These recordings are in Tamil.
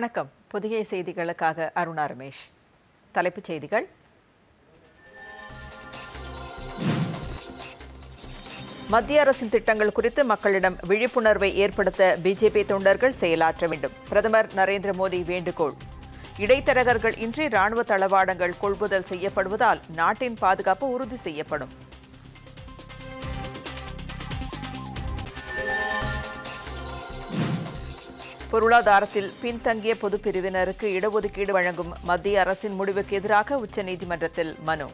வணக்கம். புதிய செய்திகளுக்காக அருணா ரமேஷ். தலைப்புச் செய்திகள். மத்திய அரசின் திட்டங்கள் குறித்து மக்களிடம் விழிப்புணர்வை ஏற்படுத்த பிஜேபி தொண்டர்கள் செயலாற்ற வேண்டும். பிரதமர் நரேந்திர மோடி வேண்டுகோள். இடைத்தரகர்கள் இன்றி ராணுவ தளவாடங்கள் கொள்முதல் செய்யப்படுவதால் நாட்டின் பாதுகாப்பு உறுதி செய்யப்படும். பொருளாதாரத்தில் பின்தங்கிய பொதுப் பிரிவினருக்கு இடஒதுக்கீடு வழங்கும் மத்திய அரசின் முடிவுக்கு எதிராக உச்சநீதிமன்றத்தில் மனு.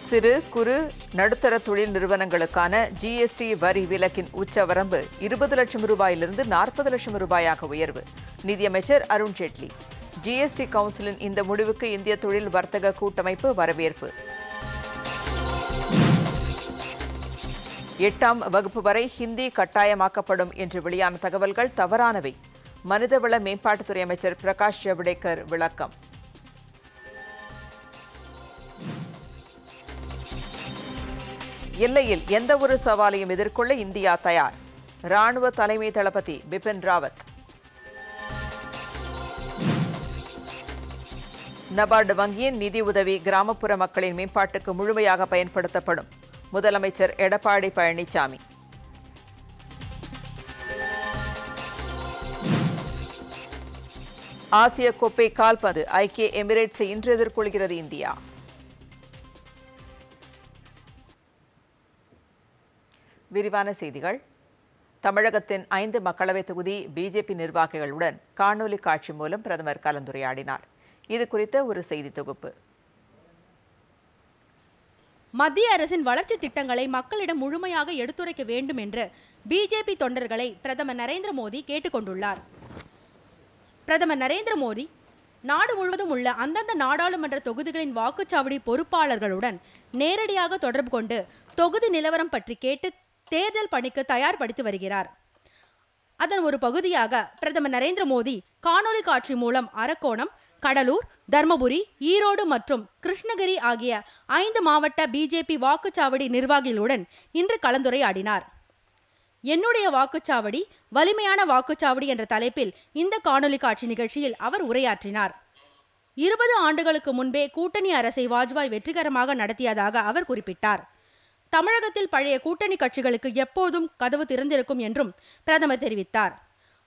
சிறு குறு நடுத்தர தொழில் நிறுவனங்களுக்கான ஜிஎஸ்டி வரி விலக்கின் உச்சவரம்பு 20 லட்சம் ரூபாயிலிருந்து 40 லட்சம் ரூபாயாக உயர்வு. நிதியமைச்சர் அருண் ஜேட்லி. ஜிஎஸ்டி கவுன்சிலின் இந்த முடிவுக்கு இந்திய தொழில் வர்த்தக கூட்டமைப்பு வரவேற்பு. 8ஆம் வகுப்பு வரை ஹிந்தி கட்டாயமாக்கப்படும் என்று வெளியான தகவல்கள் தவறானவை. மனிதவள மேம்பாட்டுத்துறை அமைச்சர் பிரகாஷ் ஜவடேகர் விளக்கம். எல்லையில் எந்தவொரு சவாலையும் எதிர்கொள்ள இந்தியா தயார். ராணுவ தலைமை தளபதி பிபின் ராவத். நபார்டு வங்கியின் நிதி உதவி கிராமப்புற மக்களின் மேம்பாட்டுக்கு முழுமையாக பயன்படுத்தப்படும். முதலமைச்சர் எடப்பாடி பழனிசாமி. ஆசிய கோப்பை கால்பந்து ஐக்கிய எமிரேட்ஸை இன்று எதிர்கொள்கிறது இந்தியா. விரிவான செய்திகள். தமிழகத்தின் 5 மக்களவைத் தொகுதி பிஜேபி நிர்வாகிகளுடன் காணொலி காட்சி மூலம் பிரதமர் கலந்துரையாடினார். இது குறித்த ஒரு செய்தி தொகுப்பு. மத்திய அரசின் வளர்ச்சி திட்டங்களை மக்களிடம் முழுமையாக எடுத்துரைக்க வேண்டும் என்று பிஜேபி தொண்டர்களை பிரதமர் நரேந்திர மோடி கேட்டுக்கொண்டுள்ளார். பிரதமர் நரேந்திர மோடி நாடு முழுவதும் உள்ள அந்தந்த நாடாளுமன்ற தொகுதிகளின் வாக்குச்சாவடி பொறுப்பாளர்களுடன் நேரடியாக தொடர்பு கொண்டு தொகுதி நிலவரம் பற்றி கேட்டு தேர்தல் பணிக்கு தயார்படுத்தி வருகிறார். அதன் ஒரு பகுதியாக பிரதமர் நரேந்திர மோடி காணொலி காட்சி மூலம் அரக்கோணம், கடலூர், தர்மபுரி, ஈரோடு மற்றும் கிருஷ்ணகிரி ஆகிய 5 மாவட்ட பிஜேபி வாக்குச்சாவடி நிர்வாகிகளுடன் இன்று கலந்துரையாடினார். என்னுடைய வாக்குச்சாவடி வலிமையான வாக்குச்சாவடி என்ற தலைப்பில் இந்த காணொலி காட்சி நிகழ்ச்சியில் அவர் உரையாற்றினார். 20 ஆண்டுகளுக்கு முன்பே கூட்டணி அரசை வாஜ்பாய் வெற்றிகரமாக நடத்தியதாக அவர் குறிப்பிட்டார். தமிழகத்தில் பழைய கூட்டணி கட்சிகளுக்கு எப்போதும் கதவு திறந்திருக்கும் என்றும் பிரதமர் தெரிவித்தார்.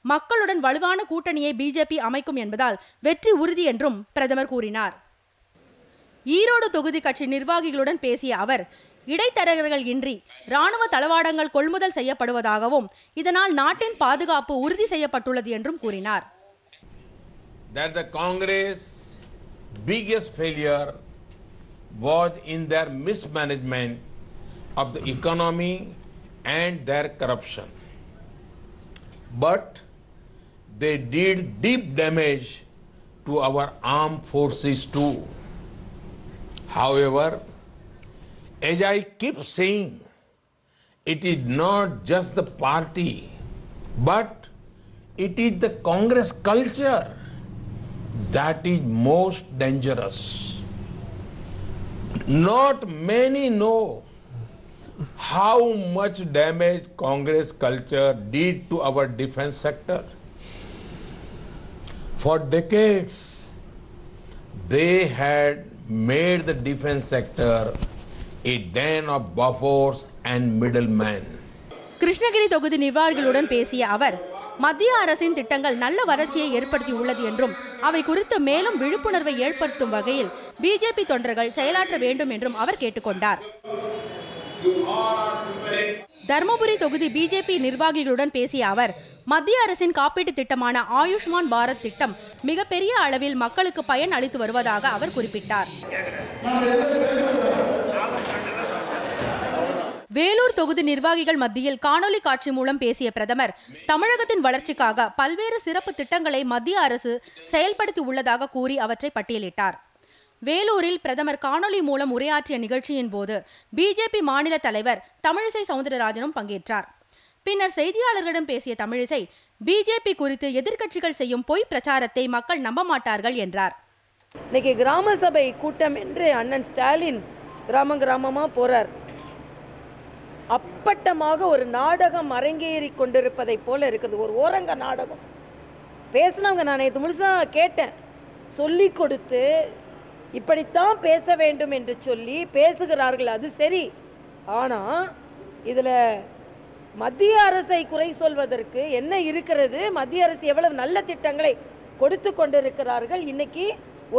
மக்களுடன் வலுவான கூட்டணியை பிஜேபி அமைக்கும் என்பதால் வெற்றி உறுதி என்றும் பிரதமர் கூறினார். ஈரோடு தொகுதி கட்சி நிர்வாகிகளுடன் பேசிய அவர், இடைத்தரகர்கள் இன்றி ராணுவ தளவாடங்கள் கொள்முதல் செய்யப்படுவதாகவும் இதனால் நாட்டின் பாதுகாப்பு உறுதி செய்யப்பட்டுள்ளது என்றும் கூறினார். That the Congress biggest failure was in their mismanagement of the economy and their corruption. But they did deep damage to our armed forces too. However, as I keep saying, it is not just the party, but it is the Congress culture that is most dangerous. Not many know how much damage Congress culture did to our defense sector. For decades, they had made the defense sector a den of buffers and middlemen. Krishnagiri தொகுதி நிர்வாகிகளுடன் பேசிய அவர், மத்திய அரசின் திட்டங்கள் நல்ல வளர்ச்சியை ஏற்படுத்தி உள்ளது என்றும் அவை குறித்து மேலும் விழிப்புணர்வை ஏற்படுத்தும் வகையில் பிஜேபி தொண்டர்கள் செயலாற்ற வேண்டும் என்றும் அவர் கேட்டுக்கொண்டார். தர்மபுரி தொகுதி பிஜேபி நிர்வாகிகளுடன் பேசிய அவர், மத்திய அரசின் காப்பீட்டு திட்டமான ஆயுஷ்மான் பாரத் திட்டம் மிகப்பெரிய அளவில் மக்களுக்கு பயன் அளித்து வருவதாக அவர் குறிப்பிட்டார். வேலூர் தொகுதி நிர்வாகிகள் மத்தியில் காணொலி காட்சி மூலம் பேசிய பிரதமர், தமிழகத்தின் வளர்ச்சிக்காக பல்வேறு சிறப்பு திட்டங்களை மத்திய அரசு செயல்படுத்தி உள்ளதாக கூறி அவற்றை பட்டியலிட்டார். வேலூரில் பிரதமர் காணொலி மூலம் உரையாற்றிய நிகழ்ச்சியின் போது பிஜேபி மாநில தலைவர் தமிழிசை சவுந்தரராஜனும் பங்கேற்றார். பின்னர் செய்தியாளர்களிடம் பேசிய தமிழிசை, பிஜேபி குறித்து எதிர்க்கட்சிகள் செய்யும் பொய் பிரச்சாரத்தை மக்கள் நம்ப மாட்டார்கள் என்றார். இன்னைக்கு கிராம சபை கூட்டம் என்று அண்ணன் ஸ்டாலின் கிராமமா போறார். அப்பட்டமாக ஒரு நாடகம் அரங்கேறி கொண்டிருப்பதை போல இருக்குது. ஒரு ஓரங்க நாடகம். பேசினவங்க நான் நேற்று முழுசாக கேட்டேன். சொல்லி கொடுத்து இப்படித்தான் பேச வேண்டும் என்று சொல்லி பேசுகிறார்கள், அது சரி. ஆனால் இதில் மத்திய அரசை குறை சொல்வதற்கு என்ன இருக்கிறது? மத்திய அரசு எவ்வளவு நல்ல திட்டங்களை கொடுத்து கொண்டிருக்கிறார்கள். இன்னைக்கு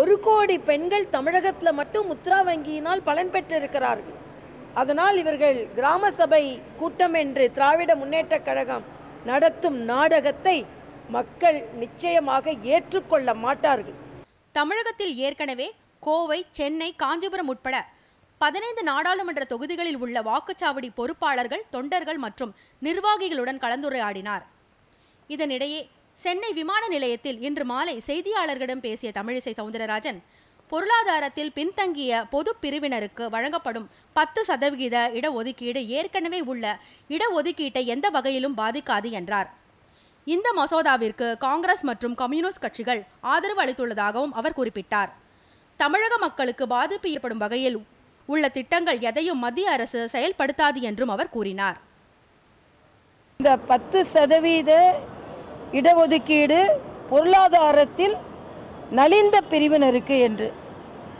1 கோடி பெண்கள் தமிழகத்தில் மட்டும் முத்ரா வங்கியினால் பலன் பெற்றிருக்கிறார்கள். அதனால் இவர்கள் கிராம சபை கூட்டம் என்று திராவிட முன்னேற்ற கழகம் நடத்தும் நாடகத்தை மக்கள் நிச்சயமாக ஏற்றுக்கொள்ள மாட்டார்கள். தமிழகத்தில் ஏற்கனவே கோவை, சென்னை, காஞ்சிபுரம் உட்பட 15 நாடாளுமன்ற தொகுதிகளில் உள்ள வாக்குச்சாவடி பொறுப்பாளர்கள், தொண்டர்கள் மற்றும் நிர்வாகிகளுடன் கலந்துரையாடினார். இதனிடையே சென்னை விமான நிலையத்தில் இன்று மாலை செய்தியாளர்களிடம் பேசிய தமிழிசை சவுந்தரராஜன், பொருளாதாரத்தில் பின்தங்கிய பொது பிரிவினருக்கு வழங்கப்படும் 10% இடஒதுக்கீடு ஏற்கனவே உள்ள இடஒதுக்கீட்டை எந்த வகையிலும் பாதிக்காது என்றார். இந்த மசோதாவிற்கு காங்கிரஸ் மற்றும் கம்யூனிஸ்ட் கட்சிகள் ஆதரவு அளித்துள்ளதாகவும் அவர் குறிப்பிட்டார். தமிழக மக்களுக்கு பாதிப்பு ஏற்படும் வகையில் உள்ள திட்டங்கள் எதையும் மத்திய அரசு செயல்படுத்தாது என்றும் அவர் கூறினார். இந்த 10% இடஒதுக்கீடு பொருளாதாரத்தில் நலிந்த பிரிவினருக்கு என்று,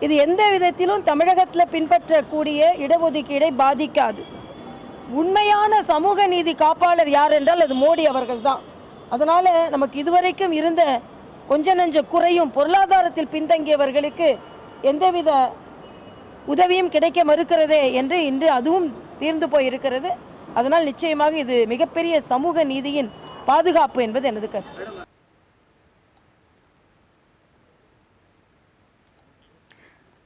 இது எந்த விதத்திலும் தமிழகத்தில் பின்பற்றக்கூடிய இடஒதுக்கீடை பாதிக்காது. உண்மையான சமூக நீதி காப்பாளர் யார் என்றால் அது மோடி அவர்கள் தான். அதனால் நமக்கு இதுவரைக்கும் இருந்த கொஞ்ச நஞ்ச குறையும் பொருளாதாரத்தில் பின்தங்கியவர்களுக்கு எந்தவித உதவியும் கிடைக்க மறுக்கிறதே என்று இன்று அதுவும் தீர்ந்து போயிருக்கிறது. அதனால் நிச்சயமாக இது மிகப்பெரிய சமூக நீதியின் பாதுகாப்பு என்பது எனது கருத்து.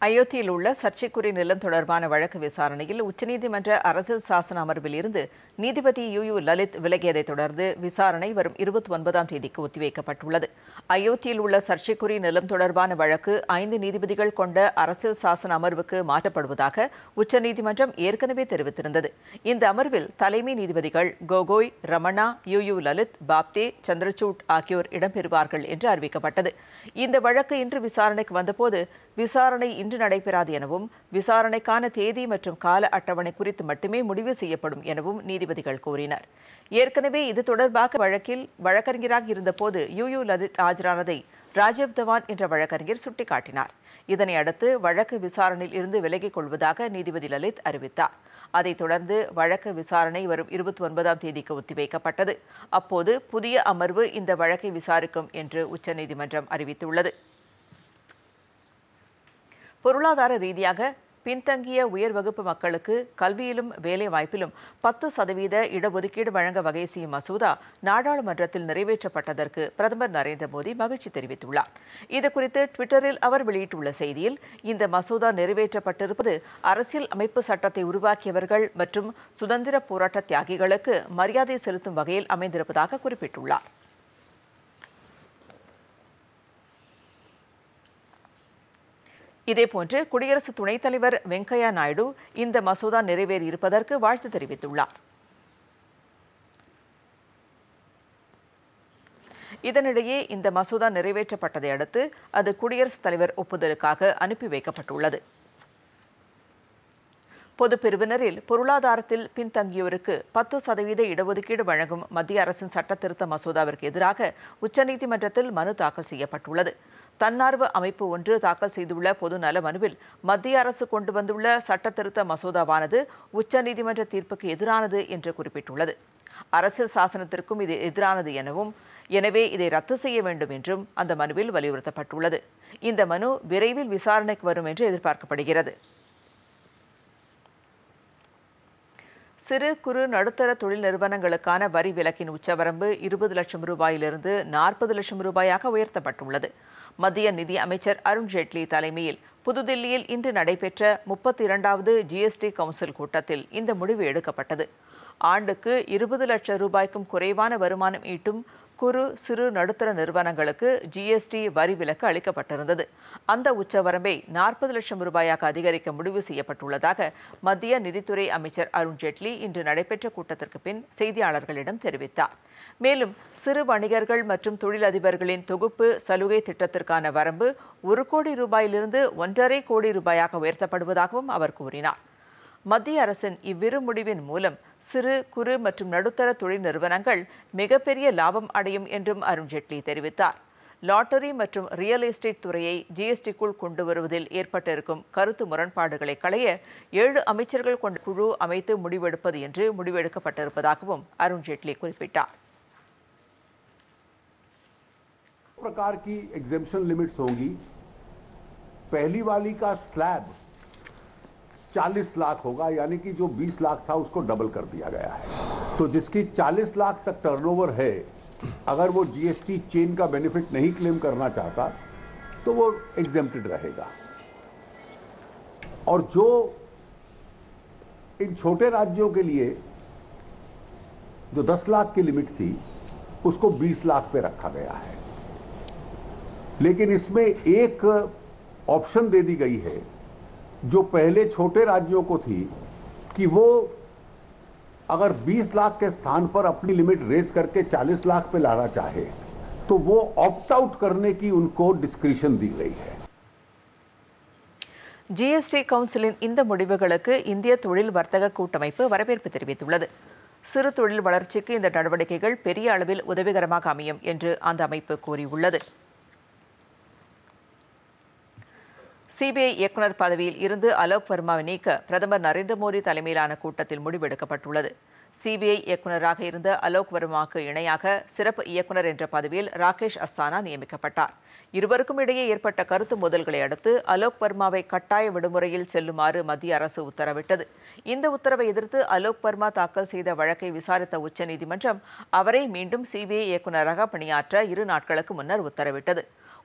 அயோத்தியில் உள்ள சர்ச்சைக்குரிய நிலம் தொடர்பான வழக்கு விசாரணையில் உச்சநீதிமன்ற அரசியல் சாசன அமர்வில் இருந்து நீதிபதி யூ லலித் விலகியதைத் தொடர்ந்து விசாரணை வரும் 29ஆம் தேதிக்கு ஒத்திவைக்கப்பட்டுள்ளது. அயோத்தியில் உள்ள சர்ச்சைக்குரிய நிலம் தொடர்பான வழக்கு 5 நீதிபதிகள் கொண்ட அரசியல் சாசன அமர்வுக்கு மாற்றப்படுவதாக உச்சநீதிமன்றம் ஏற்கனவே தெரிவித்திருந்தது. இந்த அமர்வில் தலைமை நீதிபதிகள் கோகோய், ரமணா, யூ லலித், பாப்தே, சந்திரசூட் ஆகியோர் இடம்பெறுவார்கள் என்று அறிவிக்கப்பட்டது. இந்த வழக்கு இன்று விசாரணைக்கு வந்தபோது விசாரணை இன்று நடைபெறாது எனவும் விசாரணைக்கான தேதி மற்றும் கால அட்டவணை குறித்து மட்டுமே முடிவு செய்யப்படும் எனவும் நீதிபதிகள் கூறினர். ஏற்கனவே இது தொடர்பாக வழக்கில் வழக்கறிஞராக இருந்தபோது யூ லலித் ஆஜரானதை ராஜீவ் தவான் என்ற வழக்கறிஞர் சுட்டிக்காட்டினார். இதனை அடுத்து வழக்கு விசாரணையில் இருந்து விலகிக் கொள்வதாக நீதிபதி லலித் அறிவித்தார். அதைத் தொடர்ந்து வழக்கு விசாரணை வரும் 29ஆம் தேதிக்கு ஒத்திவைக்கப்பட்டது. அப்போது புதிய அமர்வு இந்த வழக்கை விசாரிக்கும் என்று உச்சநீதிமன்றம் அறிவித்துள்ளது. பொருளாதார ரீதியாக பின்தங்கிய உயர் வகுப்பு மக்களுக்கு கல்வியிலும் வேலை வாய்ப்பிலும் 10% இடஒதுக்கீடு வழங்க வகை செய்யும் மசோதா நாடாளுமன்றத்தில் நிறைவேற்றப்பட்டதற்கு பிரதமர் நரேந்திர மோடி மகிழ்ச்சி தெரிவித்துள்ளார். இதுகுறித்து ட்விட்டரில் அவர் வெளியிட்டுள்ள செய்தியில், இந்த மசோதா நிறைவேற்றப்பட்டிருப்பது அரசியல் அமைப்பு சட்டத்தை உருவாக்கியவர்கள் மற்றும் சுதந்திர போராட்ட தியாகிகளுக்கு மரியாதை செலுத்தும் வகையில் அமைந்திருப்பதாக குறிப்பிட்டுள்ளார். இதேபோன்று குடியரசு துணைத் தலைவர் வெங்கையா நாயுடு இந்த மசோதா நிறைவேறியிருப்பதற்கு வாழ்த்து தெரிவித்துள்ளார். இதனிடையே இந்த மசோதா நிறைவேற்றப்பட்டதை அடுத்து அது குடியரசுத் தலைவர் ஒப்புதலுக்காக அனுப்பி வைக்கப்பட்டுள்ளது. பொது பிரிவினரில் பொருளாதாரத்தில் பின்தங்கியோருக்கு 10% இடஒதுக்கீடு வழங்கும் மத்திய அரசின் சட்ட திருத்த மசோதாவிற்கு எதிராக உச்சநீதிமன்றத்தில் மனு தாக்கல் செய்யப்பட்டுள்ளது. தன்னார்வ அமைப்பு ஒன்று தாக்கல் செய்துள்ள பொது நல மனுவில் மத்திய அரசு கொண்டு வந்துள்ள சட்ட திருத்த மசோதாவானது உச்சநீதிமன்ற தீர்ப்புக்கு எதிரானது என்று குறிப்பிட்டுள்ளது. அரசியல் சாசனத்திற்கும் இது எதிரானது எனவும், எனவே இதை ரத்து செய்ய வேண்டும் என்றும் அந்த மனுவில் வலியுறுத்தப்பட்டுள்ளது. இந்த மனு விரைவில் விசாரணைக்கு வரும் என்று எதிர்பார்க்கப்படுகிறது. சிறு குறு நடுத்தர தொழில் நிறுவனங்களுக்கான வரி விலக்கின் உச்சவரம்பு 20 லட்சம் ரூபாயிலிருந்து 40 லட்சம் ரூபாயாக உயர்த்தப்பட்டுள்ளது. மத்திய நிதி அமைச்சர் அருண் ஜேட்லி தலைமையில் புதுதில்லியில் இன்று நடைபெற்ற 32வது ஜிஎஸ்டி கவுன்சில் கூட்டத்தில் இந்த முடிவு எடுக்கப்பட்டது. ஆண்டுக்கு 20 லட்சம் ரூபாய்க்கும் குறைவான வருமானம் ஈட்டும் குறு சிறு நடுத்தர நிறுவனங்களுக்கு ஜிஎஸ்டி வரி விலக்கு அளிக்கப்பட்டிருந்தது. அந்த உச்சவரம்பை 40 லட்சம் ரூபாயாக அதிகரிக்க முடிவு செய்யப்பட்டுள்ளதாக மத்திய நிதித்துறை அமைச்சர் அருண் ஜேட்லி இன்று நடைபெற்ற கூட்டத்திற்கு பின் செய்தியாளர்களிடம் தெரிவித்தார். மேலும் சிறு வணிகர்கள் மற்றும் தொழிலதிபர்களின் தொகுப்பு சலுகை திட்டத்திற்கான வரம்பு 1 கோடி ரூபாயிலிருந்து 1.5 கோடி ரூபாயாக உயர்த்தப்படுவதாகவும் அவர் கூறினார். மத்திய அரசின் இவ்விரு முடிவின் மூலம் சிறு குறு மற்றும் நடுத்தர தொழில் நிறுவனங்கள் மிகப்பெரிய லாபம் அடையும் என்றும் அருண்ஜேட்லி தெரிவித்தார். லாட்டரி மற்றும் ரியல் எஸ்டேட் துறையை ஜிஎஸ்டிக்குள் கொண்டு வருவதில் ஏற்பட்டிருக்கும் கருத்து முரண்பாடுகளை களைய 7 அமைச்சர்கள் கொண்ட குழு அமைத்து முடிவெடுப்பது என்று முடிவெடுக்கப்பட்டிருப்பதாகவும் அருண்ஜேட்லி குறிப்பிட்டார். प्रकार की एग्जेम्पशन लिमिट्स होंगी. पहली वाली का स्लैब 40 लाख होगा, यानी कि जो 20 लाख था उसको डबल कर दिया गया है. तो जिसकी 40 लाख तक टर्नओवर है, अगर वो जीएसटी चेन का बेनिफिट नहीं क्लेम करना चाहता तो वो एग्जेम्प्टेड रहेगा. और जो इन छोटे राज्यों के लिए जो 10 लाख की लिमिट थी उसको 20 लाख पे रखा गया है. लेकिन इसमें एक ऑप्शन दे दी गई है जो पहले छोटे राज्यों को थी कि वो अगर 20 लाख के स्थान पर अपनी लिमिट रेज करके 40 लाख पे लाना चाहे तो वो ऑप्ट आउट करने की उनको डिस्क्रिशन दी गई है. ஜிஎஸ்டி கவுன்சிலின் இந்த முடிவுகளுக்கு இந்திய தொழில் வர்த்தக கூட்டமைப்பு வரவேற்பு தெரிவித்துள்ளது. சிறு தொழில் வளர்ச்சிக்கு இந்த நடவடிக்கைகள் பெரிய அளவில் உதவிகரமாக அமையும் என்று அந்த அமைப்பு கூறியுள்ளது. சிபிஐ இயக்குநர் பதவியில் இருந்து அலோக் வர்மாவை நீக்க பிரதமர் நரேந்திர மோடி தலைமையிலான கூட்டத்தில் முடிவெடுக்கப்பட்டுள்ளது. சிபிஐ இயக்குநராக இருந்த அலோக் வர்மாவுக்கு இணையாக சிறப்பு இயக்குநர் என்ற பதவியில் ராகேஷ் அஸ்தானா நியமிக்கப்பட்டார். இருவருக்கும் இடையே ஏற்பட்ட கருத்து மோதல்களை அடுத்து அலோக் வர்மாவை கட்டாய விடுமுறையில் செல்லுமாறு மத்திய அரசு உத்தரவிட்டது. இந்த உத்தரவை எதிர்த்து அலோக் வர்மா தாக்கல் செய்த வழக்கை விசாரித்த உச்சநீதிமன்றம் அவரை மீண்டும் சிபிஐ இயக்குநராக பணியாற்ற 2 நாட்களுக்கு முன்னர் உத்தரவிட்டது.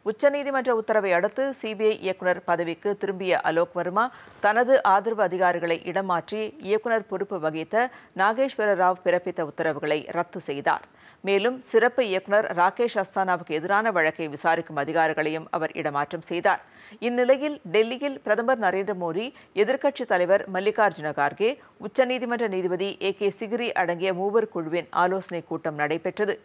உச்சநீதிமன்ற உத்தரவை அடுத்து சிபிஐ இயக்குநர் பதவிக்கு திரும்பிய அலோக் வர்மா தனது ஆதரவு அதிகாரிகளை இடமாற்றி இயக்குநர் பொறுப்பு வகித்த நாகேஸ்வர ராவ் பிறப்பித்த உத்தரவுகளை ரத்து செய்தார். மேலும் சிறப்பு இயக்குநர் ராகேஷ் அஸ்தானாவுக்கு எதிரான வழக்கை விசாரிக்கும் அதிகாரிகளையும் அவர் இடமாற்றம் செய்தார். இந்நிலையில் டெல்லியில் பிரதமர் நரேந்திர மோடி, எதிர்க்கட்சித் தலைவர் மல்லிகார்ஜுன கார்கே, உச்சநீதிமன்ற நீதிபதி ஏ.கே. சிகிரி அடங்கிய 3 குழுவின் ஆலோசனைக் கூட்டம் நடைபெற்றது.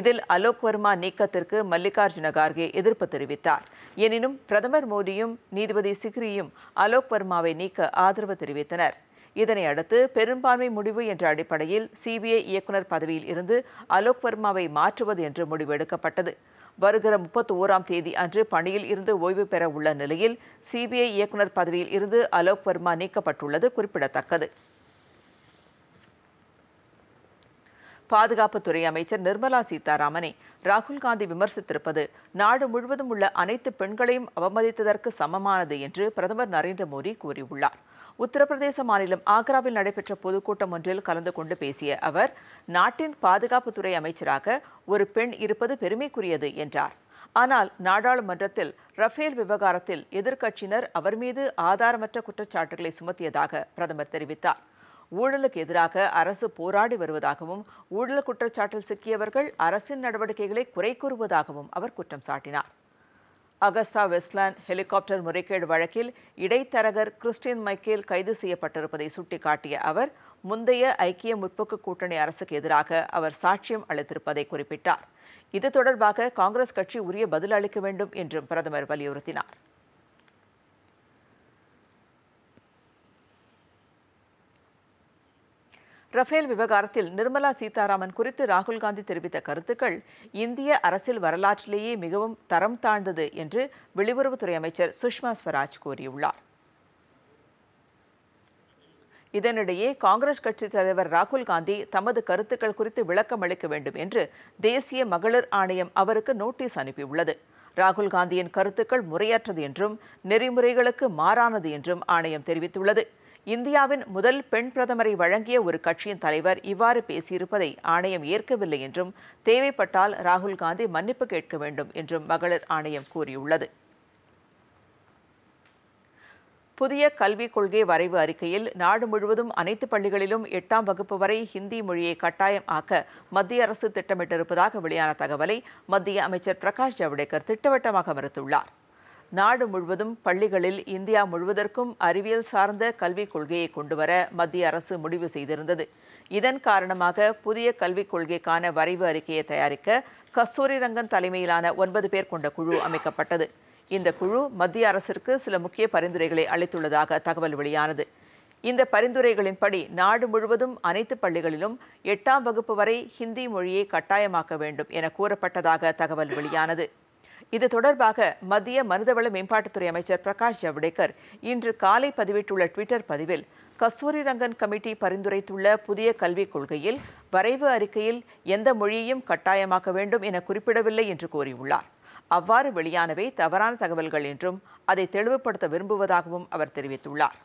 இதில் அலோக் வர்மா நீக்கத்திற்கு மல்லிகார்ஜுன கார்கே எதிர்ப்பு தெரிவித்தார். எனினும் பிரதமர் மோடியும் நீதிபதி சிக்ரியும் அலோக் வர்மாவை நீக்க ஆதரவு தெரிவித்தனர். இதனை அடுத்து பெரும்பான்மை முடிவு என்ற அடிப்படையில் சிபிஐ இயக்குநர் பதவியில் இருந்து அலோக் வர்மாவை மாற்றுவது என்று முடிவெடுக்கப்பட்டது. வருகிற 31ஆம் தேதி அன்று பணியில் இருந்து ஓய்வு பெற உள்ள நிலையில் சிபிஐ இயக்குநர் பதவியில் இருந்து அலோக் வர்மா நீக்கப்பட்டுள்ளது குறிப்பிடத்தக்கது. பாதுகாப்புத்துறை அமைச்சர் நிர்மலா சீதாராமனை ராகுல் காந்தி விமர்சித்திருப்பது நாடு முழுவதும் உள்ள அனைத்து பெண்களையும் அவமதித்ததற்கு சமமானது என்று பிரதமர் நரேந்திர மோடி கூறியுள்ளார். உத்தரப்பிரதேச மாநிலம் ஆக்ராவில் நடைபெற்ற பொதுக்கூட்டம் ஒன்றில் கலந்து கொண்டு பேசிய அவர், நாட்டின் பாதுகாப்புத்துறை அமைச்சராக ஒரு பெண் இருப்பது பெருமைக்குரியது என்றார். ஆனால் நாடாளுமன்றத்தில் ரஃபேல் விவகாரத்தில் எதிர்க்கட்சியினர் அவர் மீது ஆதாரமற்ற குற்றச்சாட்டுகளை சுமத்தியதாக பிரதமர் தெரிவித்தார். ஊழலுக்கு எதிராக அரசு போராடி வருவதாகவும் ஊழல் குற்றச்சாட்டில் சிக்கியவர்கள் அரசின் நடவடிக்கைகளை குறை கூறுவதாகவும் அவர் குற்றம் சாட்டினார். அகஸ்டா வெஸ்ட்லேண்ட் ஹெலிகாப்டர் முறைகேடு வழக்கில் இடைத்தரகர் கிறிஸ்டியன் மைக்கேல் கைது செய்யப்பட்டிருப்பதை சுட்டிக்காட்டிய அவர், முந்தைய ஐக்கிய முற்போக்கு கூட்டணி அரசுக்கு எதிராக அவர் சாட்சியம் அளித்திருப்பதை குறிப்பிட்டார். இது தொடர்பாக காங்கிரஸ் கட்சி உரிய பதில் அளிக்க வேண்டும் என்றும் பிரதமர் வலியுறுத்தினார். ரஃபேல் விவகாரத்தில் நிர்மலா சீதாராமன் குறித்து ராகுல் காந்தி தெரிவித்த கருத்துக்கள் இந்திய அரசியல் வரலாற்றிலேயே மிகவும் தரம் தாழ்ந்தது என்று வெளியுறவுத்துறை அமைச்சர் சுஷ்மா ஸ்வராஜ் கூறியுள்ளார். இதனிடையே காங்கிரஸ் கட்சி தலைவர் ராகுல் காந்தி தமது கருத்துக்கள் குறித்து விளக்கம் அளிக்க வேண்டும் என்று தேசிய மகளிர் ஆணையம் அவருக்கு நோட்டீஸ் அனுப்பியுள்ளது. ராகுல் காந்தியின் கருத்துக்கள் முறையற்றது என்றும் நெறிமுறைகளுக்கு மாறானது என்றும் ஆணையம் தெரிவித்துள்ளது. இந்தியாவின் முதல் பெண் பிரதமரை வழங்கிய ஒரு கட்சியின் தலைவர் இவ்வாறு பேசியிருப்பதை ஆணையம் ஏற்கவில்லை என்றும் தேவைப்பட்டால் ராகுல் காந்தி மன்னிப்பு கேட்க வேண்டும் என்றும் மகளிர் ஆணையம் கூறியுள்ளது. புதிய கல்விக் கொள்கை வரைவு அறிக்கையில் நாடு முழுவதும் அனைத்து பள்ளிகளிலும் 8ஆம் வகுப்பு வரை ஹிந்தி மொழியை கட்டாயம் ஆக்க மத்திய அரசு திட்டமிட்டிருப்பதாக வெளியான தகவலை மத்திய அமைச்சர் பிரகாஷ் ஜவடேகர் திட்டவட்டமாக மறுத்துள்ளார். நாடு முழுவதும் பள்ளிகளில் இந்தியா முழுவதற்கும் அறிவியல் சார்ந்த கல்விக் கொள்கையை கொண்டுவர மத்திய அரசு முடிவு செய்திருந்தது. இதன் காரணமாக புதிய கல்விக் கொள்கைக்கான வரைவு அறிக்கையை தயாரிக்க கஸ்தூரி ரங்கன் தலைமையிலான 9 பேர் கொண்ட குழு அமைக்கப்பட்டது. இந்த குழு மத்திய அரசிற்கு சில முக்கிய பரிந்துரைகளை அளித்துள்ளதாக தகவல் வெளியானது. இந்த பரிந்துரைகளின்படி நாடு முழுவதும் அனைத்து பள்ளிகளிலும் 8ஆம் வகுப்பு வரை ஹிந்தி மொழியை கட்டாயமாக்க வேண்டும் என கூறப்பட்டதாக தகவல் வெளியானது. இது தொடர்பாக மத்திய மனிதவள மேம்பாட்டுத்துறை அமைச்சர் பிரகாஷ் ஜவடேகர் இன்று காலை பதிவிட்டுள்ள ட்விட்டர் பதிவில், கஸ்தூரி ரங்கன் கமிட்டி பரிந்துரைத்துள்ள புதிய கல்விக் கொள்கையில் வரைவு அறிக்கையில் எந்த மொழியையும் கட்டாயமாக்க வேண்டும் என குறிப்பிடவில்லை என்று கூறியுள்ளார். அவ்வாறு வெளியானவை தவறான தகவல்கள் என்றும் அதை தெளிவுபடுத்த விரும்புவதாகவும் அவர் தெரிவித்துள்ளார்.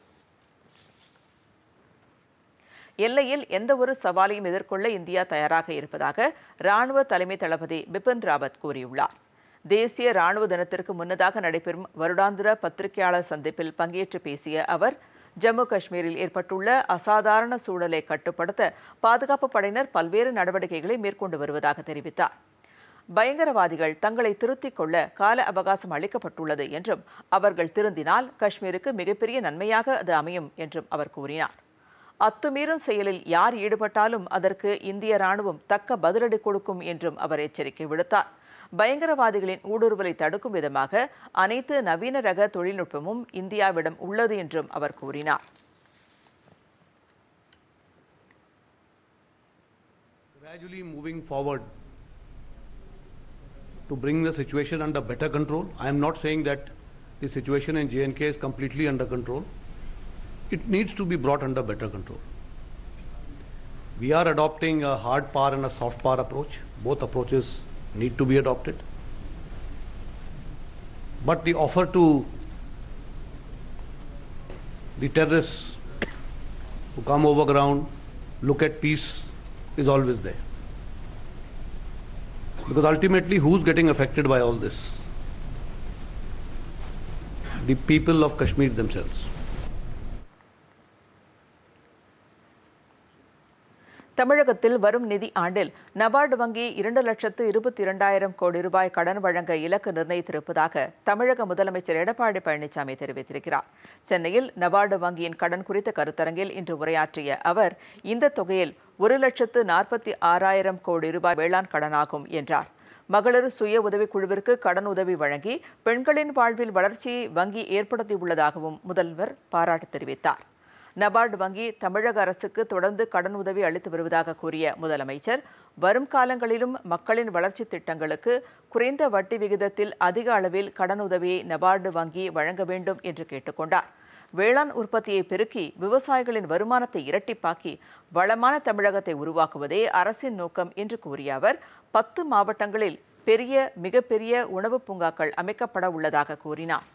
எல்லையில் எந்தவொரு சவாலையும் எதிர்கொள்ள இந்தியா தயாராக இருப்பதாக ராணுவ தலைமை தளபதி பிபின் ராவத் கூறியுள்ளார். தேசிய ராணுவ தினத்திற்கு முன்னதாக நடைபெறும் வருடாந்திர பத்திரிகையாளர் சந்திப்பில் பங்கேற்று பேசிய அவர், ஜம்மு காஷ்மீரில் ஏற்பட்டுள்ள அசாதாரண சூழலை கட்டுப்படுத்த பாதுகாப்பு படையினர் பல்வேறு நடவடிக்கைகளை மேற்கொண்டு வருவதாக தெரிவித்தார். பயங்கரவாதிகள் தங்களை திருத்திக் கொள்ள கால அவகாசம் அளிக்கப்பட்டுள்ளது என்றும் அவர்கள் திருந்தினால் காஷ்மீருக்கு மிகப்பெரிய நன்மையாக அது அமையும் என்றும் அவர் கூறினார். அத்துமீறும் செயலில் யார் ஈடுபட்டாலும் அதற்கு இந்திய ராணுவம் தக்க பதிலடி கொடுக்கும் என்றும் அவர் எச்சரிக்கை விடுத்தார். பயங்கரவாதிகளின் ஊடுருவலை தடுக்கும் விதமாக அனைத்து நவீன ரக தொழில்நுட்பமும் இந்தியாவிடம் உள்ளது என்றும் அவர் கூறினார். Gradually moving forward to bring the situation under better control. I am not saying that the situation in J&K is completely under control. It needs to be brought under better control. We are adopting a hard power and a soft power approach. Both approaches need to be adopted. But the offer to the terrorists who come over ground, look at peace, is always there. Because ultimately, who's getting affected by all this? The people of Kashmir themselves. தமிழகத்தில் வரும் நிதி ஆண்டில் நபார்டு வங்கி 2,22,000 கோடி ரூபாய் கடன் வழங்க இலக்கு நிர்ணயித்திருப்பதாக தமிழக முதலமைச்சர் எடப்பாடி பழனிசாமி தெரிவித்திருக்கிறார். சென்னையில் நபார்டு வங்கியின் கடன் குறித்த கருத்தரங்கில் இன்று உரையாற்றிய அவர், இந்த தொகையில் 1,46,000 கோடி ரூபாய் வேளாண் கடனாகும் என்றார். மகளிர் சுய உதவிக்குழுவிற்கு கடன் உதவி வழங்கி பெண்களின் வாழ்வில் வளர்ச்சியை வங்கி ஏற்படுத்தியுள்ளதாகவும் முதல்வர் பாராட்டு தெரிவித்தார். நபார்டு வங்கி தமிழக அரசுக்கு தொடர்ந்து கடன் உதவி அளித்து வருவதாக கூறிய முதலமைச்சர், வரும் காலங்களிலும் மக்களின் வளர்ச்சி திட்டங்களுக்கு குறைந்த வட்டி விகிதத்தில் அதிக அளவில் கடன் உதவியை நபார்டு வங்கி வழங்க வேண்டும் என்று கேட்டுக்கொண்டார். வேளாண் உற்பத்தியை பெருக்கி விவசாயிகளின் வருமானத்தை இரட்டிப்பாக்கி வளமான தமிழகத்தை உருவாக்குவதே அரசின் நோக்கம் என்று கூறிய அவர், 10 மாவட்டங்களில் மிகப்பெரிய உணவு பூங்காக்கள் அமைக்கப்பட உள்ளதாக கூறினார்.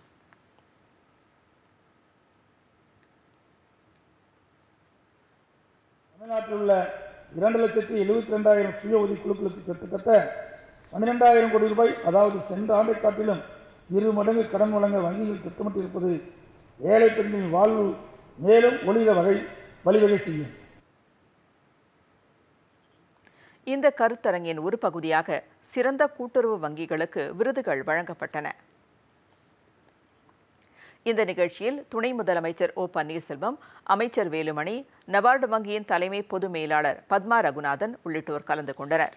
தமிழ்நாட்டில் உள்ள 2,72,000 சுய உதவி குழுக்களுக்கு கிட்டத்தட்ட 12,000 கோடி ரூபாய், அதாவது சென்ற ஆண்டை காட்டிலும் 2 மடங்கு கடன் வழங்க வங்கிகள் திட்டமிட்டிருப்பது ஏழை பெண்களின் வாழ்வு மேலும் ஒளிர வழிவகை செய்யும். இந்த கருத்தரங்கின் ஒரு பகுதியாக சிறந்த கூட்டுறவு வங்கிகளுக்கு விருதுகள் வழங்கப்பட்டன. இந்த நிகழ்ச்சியில் துணை முதலமைச்சர் ஓ பன்னீர்செல்வம், அமைச்சர் வேலுமணி, நபார்டு வங்கியின் தலைமை பொது மேலாளர் பத்மா ரகுநாதன் உள்ளிட்டோர் கலந்து கொண்டனர்.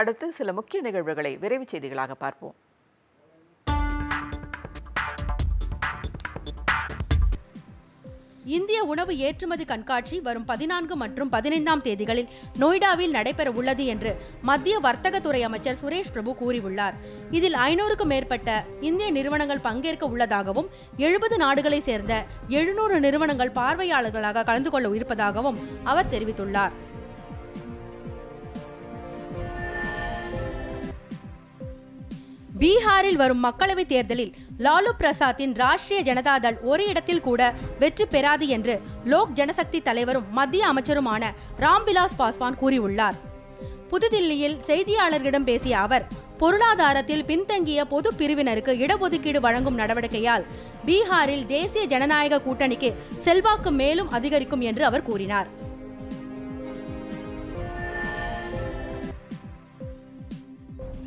அடுத்து சில முக்கிய நிகழ்வுகளை விரைவு செய்திகளாக பார்ப்போம். இந்திய உணவு ஏற்றுமதி கண்காட்சி வரும் 14 மற்றும் 15ஆம் தேதிகளில் நொய்டாவில் நடைபெற உள்ளது என்று மத்திய வர்த்தகத்துறை அமைச்சர் சுரேஷ் பிரபு கூறியுள்ளார். இதில் 500க்கும் மேற்பட்ட இந்திய நிறுவனங்கள் பங்கேற்க உள்ளதாகவும் 70 நாடுகளை சேர்ந்த 700 நிறுவனங்கள் பார்வையாளர்களாக கலந்து கொள்ள இருப்பதாகவும் அவர் தெரிவித்துள்ளார். பீகாரில் வரும் மக்களவைத் தேர்தலில் லாலு பிரசாத்தின் ராஷ்டிரிய ஜனதாதள் ஒரு இடத்தில் கூட வெற்றி பெறாது என்று லோக் ஜனசக்தி தலைவரும் மத்திய அமைச்சருமான ராம்விலாஸ் பாஸ்வான் கூறியுள்ளார். புதுதில்லியில் செய்தியாளர்களிடம் பேசிய அவர், பொருளாதாரத்தில் பின்தங்கிய பொது பிரிவினருக்கு இடஒதுக்கீடு வழங்கும் நடவடிக்கையால் பீகாரில் தேசிய ஜனநாயக கூட்டணிக்கு செல்வாக்கு மேலும் அதிகரிக்கும் என்று அவர் கூறினார்.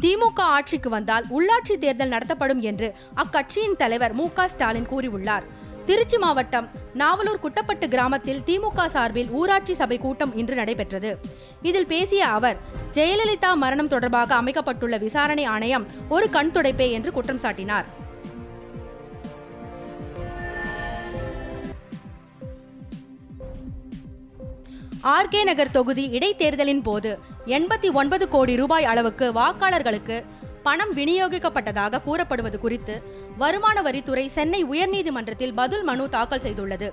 திமுக ஆட்சிக்கு வந்தால் உள்ளாட்சி தேர்தல் நடத்தப்படும் என்று அக்கட்சியின் தலைவர் மு.க. ஸ்டாலின் கூறியுள்ளார். திருச்சி மாவட்டம் நாவலூர் குட்டப்பட்டு கிராமத்தில் திமுக சார்பில் ஊராட்சி சபை கூட்டம் இன்று நடைபெற்றது. இதில் பேசிய அவர், ஜெயலலிதா மரணம் தொடர்பாக அமைக்கப்பட்டுள்ள விசாரணை ஆணையம் ஒரு கண் துடைப்பே என்று குற்றம் சாட்டினார். ஆர்கே நகர் தொகுதி இடைத்தேர்தலின் போது 89 கோடி ரூபாய் அளவுக்கு வாக்காளர்களுக்கு பணம் விநியோகிக்கப்பட்டதாக கூறப்படுவது குறித்து வருமான வரித்துறை சென்னை உயர்நீதிமன்றத்தில் பதில் மனு தாக்கல் செய்துள்ளது.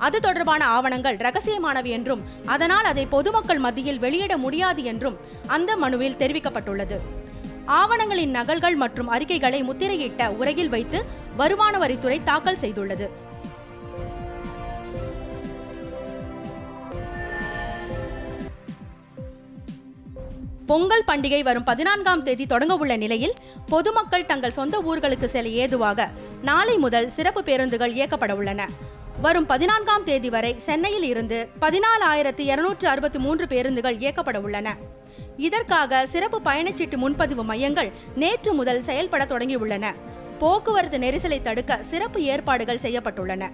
அது தொடர்பான ஆவணங்கள் ரகசியமானவை என்றும் அதனால் அதை பொதுமக்கள் மத்தியில் வெளியிட முடியாது என்றும் அந்த மனுவில் தெரிவிக்கப்பட்டுள்ளது. ஆவணங்களின் நகல்கள் மற்றும் அறிக்கைகளை முத்திரையிட்ட உரையில் வைத்து வருமான வரித்துறை தாக்கல் செய்துள்ளது. பொங்கல் பண்டிகை வரும் 14ஆம் தேதி தொடங்க உள்ள நிலையில் பொதுமக்கள் தங்கள் சொந்த ஊர்களுக்கு செல்ல ஏதுவாக நாளை முதல் சிறப்பு பேருந்துகள் இயக்கப்பட உள்ளன. வரும் 14ஆம் தேதி வரை சென்னையில் இருந்து 14,263 பேருந்துகள் இயக்கப்பட உள்ளன. இதற்காக சிறப்பு பயணச்சீட்டு முன்பதிவு மையங்கள் நேற்று முதல் செயல்பட தொடங்கியுள்ளன. போக்குவரத்து நெரிசலை தடுக்க சிறப்பு ஏற்பாடுகள் செய்யப்பட்டுள்ளன.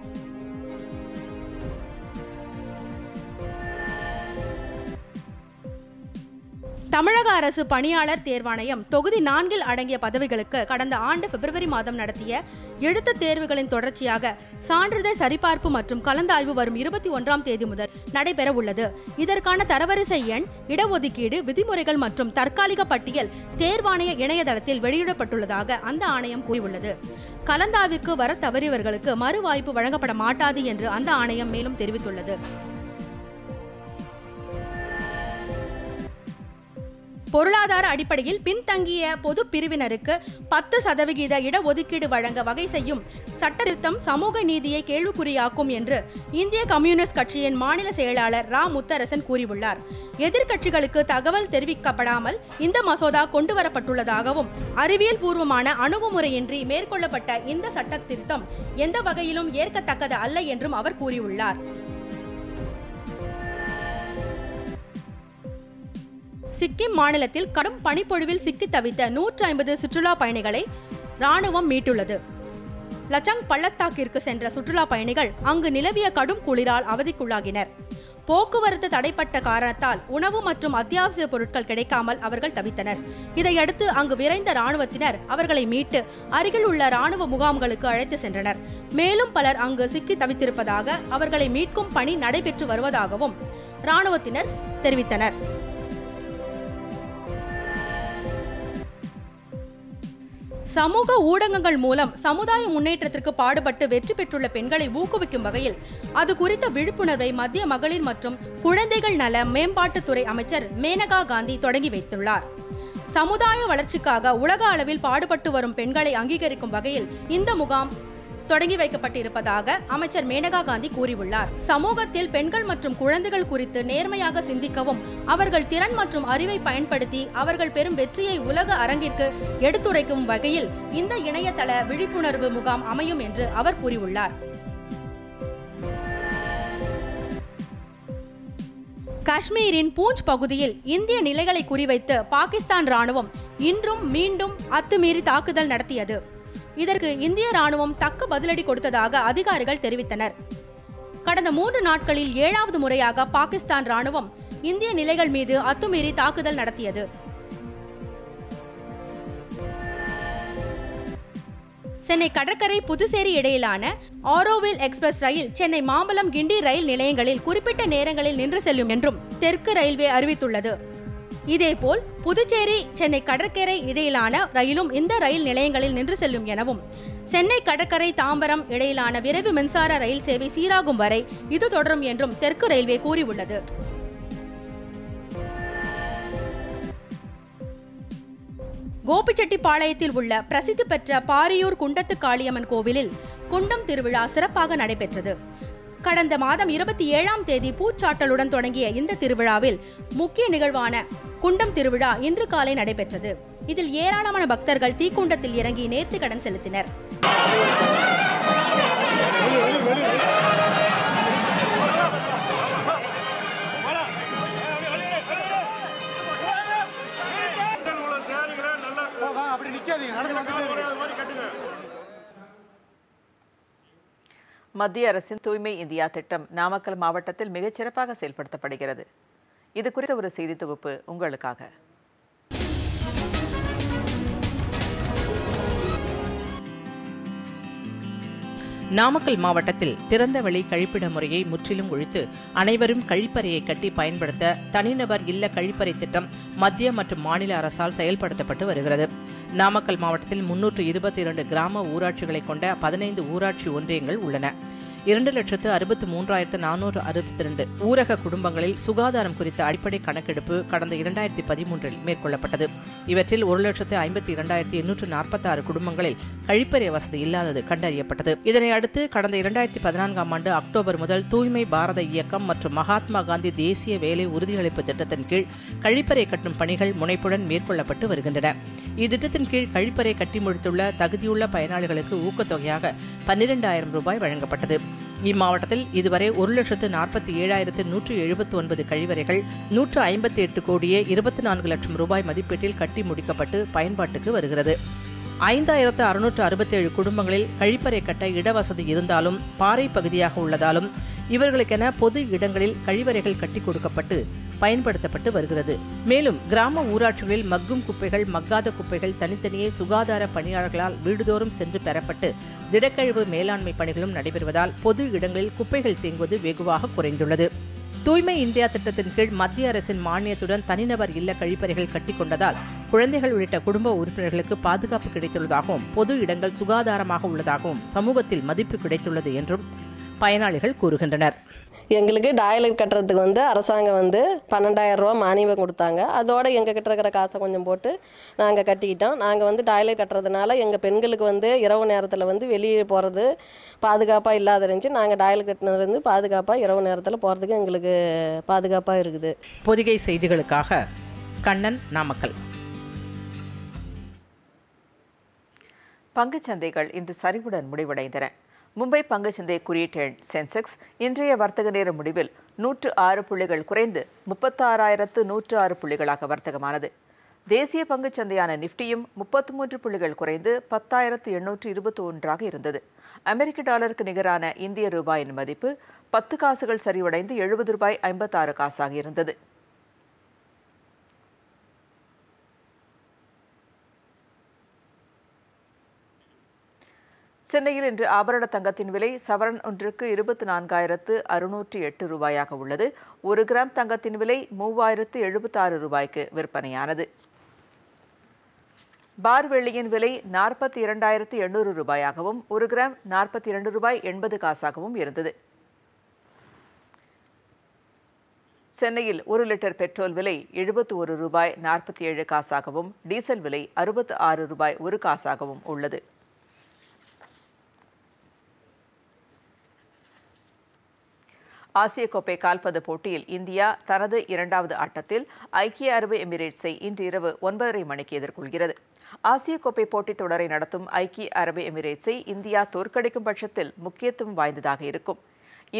தமிழக அரசு பணியாளர் தேர்வாணையம் தொகுதி 4 அடங்கிய பதவிகளுக்கு கடந்த ஆண்டு பிப்ரவரி மாதம் நடத்திய எழுத்துத் தேர்வுகளின் தொடர்ச்சியாக சான்றிதழ் சரிபார்ப்பு மற்றும் கலந்தாய்வு வரும் 21ஆம் தேதி முதல் நடைபெற உள்ளது. இதற்கான தரவரிசை எண், இடஒதுக்கீடு விதிமுறைகள் மற்றும் தற்காலிக பட்டியல் தேர்வாணைய இணையதளத்தில் வெளியிடப்பட்டுள்ளதாக அந்த ஆணையம் கூறியுள்ளது. கலந்தாய்வுக்கு வர தவறியவர்களுக்கு மறு வாய்ப்பு வழங்கப்பட மாட்டாது என்று அந்த ஆணையம் மேலும் தெரிவித்துள்ளது. பொருளாதார அடிப்படையில் பின்தங்கிய பொது பிரிவினருக்கு 10% இடஒதுக்கீடு வழங்க வகை செய்யும் சட்ட திருத்தம் சமூக நீதியை கேள்விக்குறியாக்கும் என்று இந்திய கம்யூனிஸ்ட் கட்சியின் மாநில செயலாளர் ரா முத்தரசன் கூறியுள்ளார். எதிர்க்கட்சிகளுக்கு தகவல் தெரிவிக்கப்படாமல் இந்த மசோதா கொண்டுவரப்பட்டுள்ளதாகவும் அறிவியல் பூர்வமான அணுகுமுறையின்றி மேற்கொள்ளப்பட்ட இந்த சட்ட திருத்தம் எந்த வகையிலும் ஏற்கத்தக்கது அல்ல என்றும் அவர் கூறியுள்ளார். சிக்கிம் மாநிலத்தில் கடும் பனிப்பொழிவில் சிக்கி தவித்த 150 சுற்றுலா பயணிகளை ராணுவம் மீட்டுள்ளது. லச்சங் பள்ளத்தாக்கிற்கு சென்ற சுற்றுலா பயணிகள் அங்கு நிலவிய கடும் குளிரால் அவதிக்குள்ளாகினர். போக்குவரத்து தடைப்பட்ட காரணத்தால் உணவு மற்றும் அத்தியாவசிய பொருட்கள் கிடைக்காமல் அவர்கள் தவித்தனர். இதையடுத்து அங்கு விரைந்த ராணுவத்தினர் அவர்களை மீட்டு அருகில் உள்ள ராணுவ முகாம்களுக்கு அழைத்து சென்றனர். மேலும் பலர் அங்கு சிக்கி தவித்திருப்பதாக, அவர்களை மீட்கும் பணி நடைபெற்று வருவதாகவும் ராணுவத்தினர் தெரிவித்தனர். சமூக ஊடகங்கள் மூலம் சமுதாய முன்னேற்றத்திற்கு பாடுபட்டு வெற்றி பெற்றுள்ள பெண்களை ஊக்குவிக்கும் வகையில் அது குறித்த விழிப்புணர்வை மத்திய மகளிர் மற்றும் குழந்தைகள் நல மேம்பாட்டுத்துறை அமைச்சர் மேனகா காந்தி தொடங்கி வைத்துள்ளார். சமுதாய வளர்ச்சிக்காக உலக அளவில் பாடுபட்டு வரும் பெண்களை அங்கீகரிக்கும் வகையில் இந்த முகாம் தொடங்கி வைக்கப்பட்டிருப்பதாக அமைச்சர் மேனகா காந்தி கூறியுள்ளார். சமூகத்தில் பெண்கள் மற்றும் குழந்தைகள் குறித்து நேர்மையாக சிந்திக்கவும் அவர்கள் திறன் மற்றும் அறிவை பயன்படுத்தி அவர்கள் பெறும் வெற்றியை உலக அரங்கிற்கு எடுத்துரைக்கும் வகையில் இந்த இணையதள விழிப்புணர்வு முகாம் அமையும் என்று அவர் கூறியுள்ளார். காஷ்மீரின் பூஞ்ச் பகுதியில் இந்திய நிலைகளை குறிவைத்து பாகிஸ்தான் ராணுவம் இன்றும் மீண்டும் அத்துமீறி தாக்குதல் நடத்தியது. இதற்கு இந்திய ராணுவம் தக்க பதிலடி கொடுத்ததாக அதிகாரிகள் தெரிவித்தனர். கடந்த 3 நாட்களில் 7வது முறையாக பாகிஸ்தான் ராணுவம் இந்திய நிலைகள் மீது அத்துமீறி தாக்குதல் நடத்தியது. சென்னை கடற்கரை புதுச்சேரி இடையிலான ஆரோவில் எக்ஸ்பிரஸ் ரயில் சென்னை மாம்பலம் கிண்டி ரயில் நிலையங்களில் குறிப்பிட்ட நேரங்களில் நின்று செல்லும் என்றும் தெற்கு ரயில்வே அறிவித்துள்ளது. இதேபோல் புதுச்சேரி சென்னை கடற்கரை இடையிலான ரயிலும் இந்த ரயில் நிலையங்களில் நின்று செல்லும் எனவும், சென்னை கடற்கரை தாம்பரம் இடையிலான விரைவு மின்சார ரயில் சேவை சீராகும் வரை இது தொடரும் என்றும் தெற்கு ரயில்வே கூறியுள்ளது. கோபிச்செட்டிப்பாளையத்தில் உள்ள பிரசித்தி பெற்ற பாரியூர் குண்டத்து காளியம்மன் கோவிலில் குண்டம் திருவிழா சிறப்பாக நடைபெற்றது. கடந்த மாதம் 27ஆம் தேதி பூச்சாட்டலுடன் தொடங்கிய இந்த திருவிழாவில் முக்கிய நிகழ்வான குண்டம் திருவிழா இன்று காலை நடைபெற்றது. இதில் ஏராளமான பக்தர்கள் தீக்குண்டத்தில் இறங்கி நேர்த்திக்கடன் செலுத்தினர். மத்திய அரசின் தூய்மை இந்தியா திட்டம் நாமக்கல் மாவட்டத்தில் மிகச் சிறப்பாக செயல்படுத்தப்படுகிறது. இது குறித்த ஒரு செய்தி தொகுப்பு உங்களுக்காக. நாமக்கல் மாவட்டத்தில் திறந்தவெளி கழிப்பிட முறையை முற்றிலும் ஒழித்து அனைவரும் கழிப்பறையை கட்டி பயன்படுத்த தனிநபர் இல்ல கழிப்பறை திட்டம் மத்திய மற்றும் மாநில அரசால் செயல்படுத்தப்பட்டு வருகிறது. நாமக்கல் மாவட்டத்தில் 322 கிராம ஊராட்சிகளை கொண்ட 15 ஊராட்சி ஒன்றியங்கள் உள்ளன. 2,63,462 ஊரக குடும்பங்களில் சுகாதாரம் குறித்த அடிப்படை கணக்கெடுப்பு கடந்த 2013 மேற்கொள்ளப்பட்டது. இவற்றில் 1,52,846 குடும்பங்களில் கழிப்பறை வசதி இல்லாதது கண்டறியப்பட்டது. இதனை அடுத்து கடந்த 2014ஆம் ஆண்டு அக்டோபர் முதல் தூய்மை பாரத இயக்கம் மற்றும் மகாத்மா காந்தி தேசிய வேலை உறுதியளிப்பு திட்டத்தின் கீழ் கழிப்பறை கட்டும் பணிகள் முனைப்புடன் மேற்கொள்ளப்பட்டு வருகின்றன. இத்திட்டத்தின் கீழ் கழிப்பறை கட்டி முடித்துள்ள தகுதியுள்ள பயனாளிகளுக்கு ஊக்கத்தொகையாக 12,000 ரூபாய் வழங்கப்பட்டது. இம்மாவட்டத்தில் இதுவரை 1,47,179 கழிவறைகள் 158 கோடியே 24 லட்சம் ரூபாய் மதிப்பீட்டில் கட்டி முடிக்கப்பட்டு பயன்பாட்டுக்கு வருகிறது. 5,667 குடும்பங்களில் கழிப்பறை கட்ட இடவசதி இருந்தாலும் பாறை பகுதியாக உள்ளதாலும் இவர்களுக்கென பொது இடங்களில் கழிவறைகள் கட்டி கொடுக்கப்பட்டு பயன்படுத்தப்பட்டு வருகிறது. மேலும் கிராம ஊராட்சிகளில் மக்கும் குப்பைகள் மக்காத குப்பைகள் தனித்தனியே சுகாதார பணியாளர்களால் வீடுதோறும் சென்று பெறப்பட்டு திடக்கழிவு மேலாண்மை பணிகளும் நடைபெறுவதால் பொது இடங்களில் குப்பைகள் தேங்குவது வெகுவாக குறைந்துள்ளது. தூய்மை இந்தியா திட்டத்தின் கீழ் மத்திய அரசின் மானியத்துடன் தனிநபர் இல்ல கழிப்பறைகள் கட்டிக் கொண்டதால் குழந்தைகள் உள்ளிட்ட குடும்ப உறுப்பினர்களுக்கு பாதுகாப்பு கிடைத்துள்ளதாகவும் பொது இடங்கள் சுகாதாரமாக உள்ளதாகவும் சமூகத்தில் மதிப்பு கிடைத்துள்ளது என்றும் பயனாளிகள் கூறுகின்றனர். எங்களுக்கு டாய்லெட் கட்டுறதுக்கு அரசாங்கம் 12,000 ரூபா மானியம் கொடுத்தாங்க. அதோட எங்ககிட்ட இருக்கிற காசை கொஞ்சம் போட்டு நாங்கள் கட்டிக்கிட்டோம். நாங்கள் டாய்லெட் கட்டுறதுனால எங்கள் பெண்களுக்கு இரவு நேரத்தில் வெளியே போகிறது பாதுகாப்பாக இல்லாத இருந்துச்சு. நாங்கள் டாய்லெட் கட்டினதுலேருந்து பாதுகாப்பாக இரவு நேரத்தில் போகிறதுக்கு எங்களுக்கு பாதுகாப்பாக இருக்குது. பொதிகை செய்திகளுக்காக கண்ணன், நாமக்கல். பங்குச்சந்தைகள் இன்று சரிவுடன் முடிவடைந்தன. மும்பை பங்குச்சந்தை குறியீட்டு எண் சென்செக்ஸ் இன்றைய வர்த்தக நேர முடிவில் 106 புள்ளிகள் குறைந்து 36,106 புள்ளிகளாக வர்த்தகமானது. தேசிய பங்குச்சந்தையான நிப்டியும் 33 புள்ளிகள் குறைந்து 10,821 இருந்தது. அமெரிக்க டாலருக்கு நிகரான இந்திய ரூபாயின் மதிப்பு 10 காசுகள் சரிவடைந்து 70 ரூபாய் 56 காசாக இருந்தது. சென்னையில் இன்று ஆபரண தங்கத்தின் விலை சவரன் ஒன்றுக்கு 24,608 ரூபாயாக உள்ளது. 1 கிராம் தங்கத்தின் விலை 3,076 ரூபாய்க்கு விற்பனையானது. பார் வெள்ளியின் விலை 42,800 ரூபாயாகவும் 1 கிராம் 42 ரூபாய் 80 காசாகவும் இருந்தது. சென்னையில் 1 லிட்டர் பெட்ரோல் விலை 71 ரூபாய் 47 காசாகவும் டீசல் விலை 66 ரூபாய் 1 காசாகவும் உள்ளது. ஆசிய கோப்பை கால்பந்து போட்டியில் இந்தியா தனது 2வது ஆட்டத்தில் ஐக்கிய அரபு எமிரேட்ஸை இன்று இரவு 9:30 மணிக்கு எதிர்கொள்கிறது. ஆசிய கோப்பை போட்டித் தொடரை நடத்தும் ஐக்கிய அரபு எமிரேட்ஸை இந்தியா தோற்கடிக்கும் பட்சத்தில் முக்கியத்துவம் வாய்ந்ததாக இருக்கும்.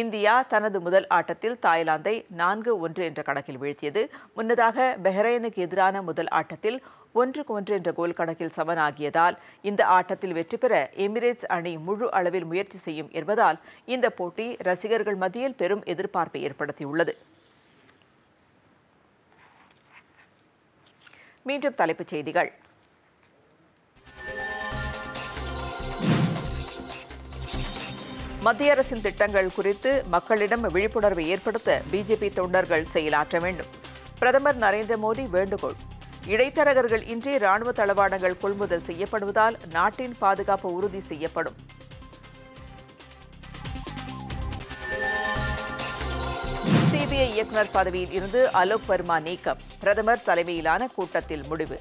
இந்தியா தனது முதல் ஆட்டத்தில் தாய்லாந்தை 4-1 என்ற கணக்கில் வீழ்த்தியது. முன்னதாக பஹ்ரைனுக்கு எதிரான முதல் ஆட்டத்தில் 1-1 என்ற கோல் கணக்கில் சமனாகியதால் இந்த ஆட்டத்தில் வெற்றி பெற எமிரேட்ஸ் அணி முழு அளவில் முயற்சி செய்யும் என்பதால் இந்த போட்டி ரசிகர்கள் மத்தியில் பெரும் எதிர்பார்ப்பை ஏற்படுத்தியுள்ளது. மீண்டும் தலைப்புச் செய்திகள். மத்திய அரசின் திட்டங்கள் குறித்து மக்களிடம் விழிப்புணர்வை ஏற்படுத்த பிஜேபி தொண்டர்கள் செயலாற்ற வேண்டும். பிரதமர் நரேந்திர மோடி வேண்டுகோள். இடைத்தரகர்கள் இன்றி ராணுவ தளவாடங்கள் கொள்முதல் செய்யப்படுவதால் நாட்டின் பாதுகாப்பு உறுதி செய்யப்படும். சிபிஐ இயக்குநர் பதவியில் இருந்து அலோக் வர்மா நீக்கம். பிரதமர் தலைமையிலான கூட்டத்தில் முடிவு.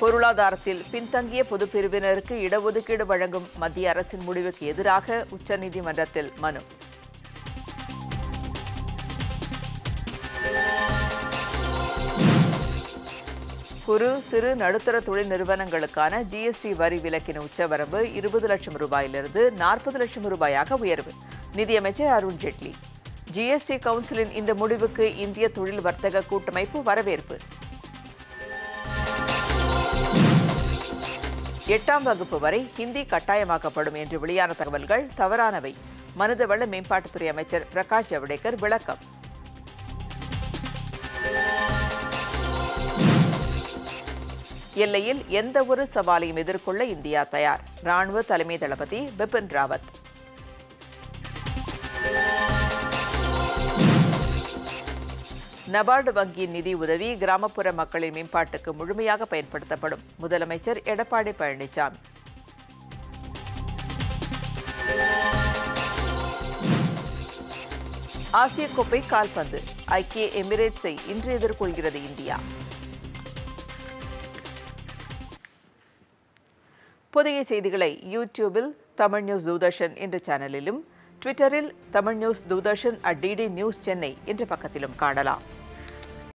பொருளாதாரத்தில் பின்தங்கிய பொதுப்பிரிவினருக்கு இடஒதுக்கீடு வழங்கும் மத்திய அரசின் முடிவுக்கு எதிராக உச்சநீதிமன்றத்தில் மனு. குறு சிறு நடுத்தர தொழில் நிறுவனங்களுக்கான ஜிஎஸ்டி வரி விலக்கின் உச்சவரம்பு 20 லட்சம் ரூபாயிலிருந்து 40 லட்சம் ரூபாயாக உயர்வு. நிதியமைச்சர் அருண் ஜேட்லி. ஜிஎஸ்டி கவுன்சிலின் இந்த முடிவுக்கு இந்திய தொழில் வர்த்தக கூட்டமைப்பு வரவேற்பு. 8ஆம் வகுப்பு வரை ஹிந்தி கட்டாயமாக்கப்படும் என்று வெளியான தகவல்கள் தவறானவை. மனிதவள மேம்பாட்டுத்துறை அமைச்சர் பிரகாஷ் ஜவடேகர் விளக்கம். எல்லையில் எந்த ஒரு சவாலையும் எதிர்கொள்ள இந்தியா தயார். ராணுவ தலைமை தளபதி பிபின் ராவத். நபார்டு வங்கியின் நிதி உதவி கிராமப்புற மக்களின் மேம்பாட்டுக்கு முழுமையாக பயன்படுத்தப்படும். முதலமைச்சர் எடப்பாடி பழனிசாமி. ஆசிய கோப்பை கால்பந்து ஐக்கிய எமிரேட்ஸை இன்று எதிர்கொள்கிறது இந்தியா. புதிய செய்திகளை யூடியூபில் தமிழ் நியூஸ் தூர்தர்ஷன் என்ற சேனலிலும், ட்விட்டரில் Tamil news Doordarshan @DD news Chennai என்ற பக்கத்திலும் காணலாம்.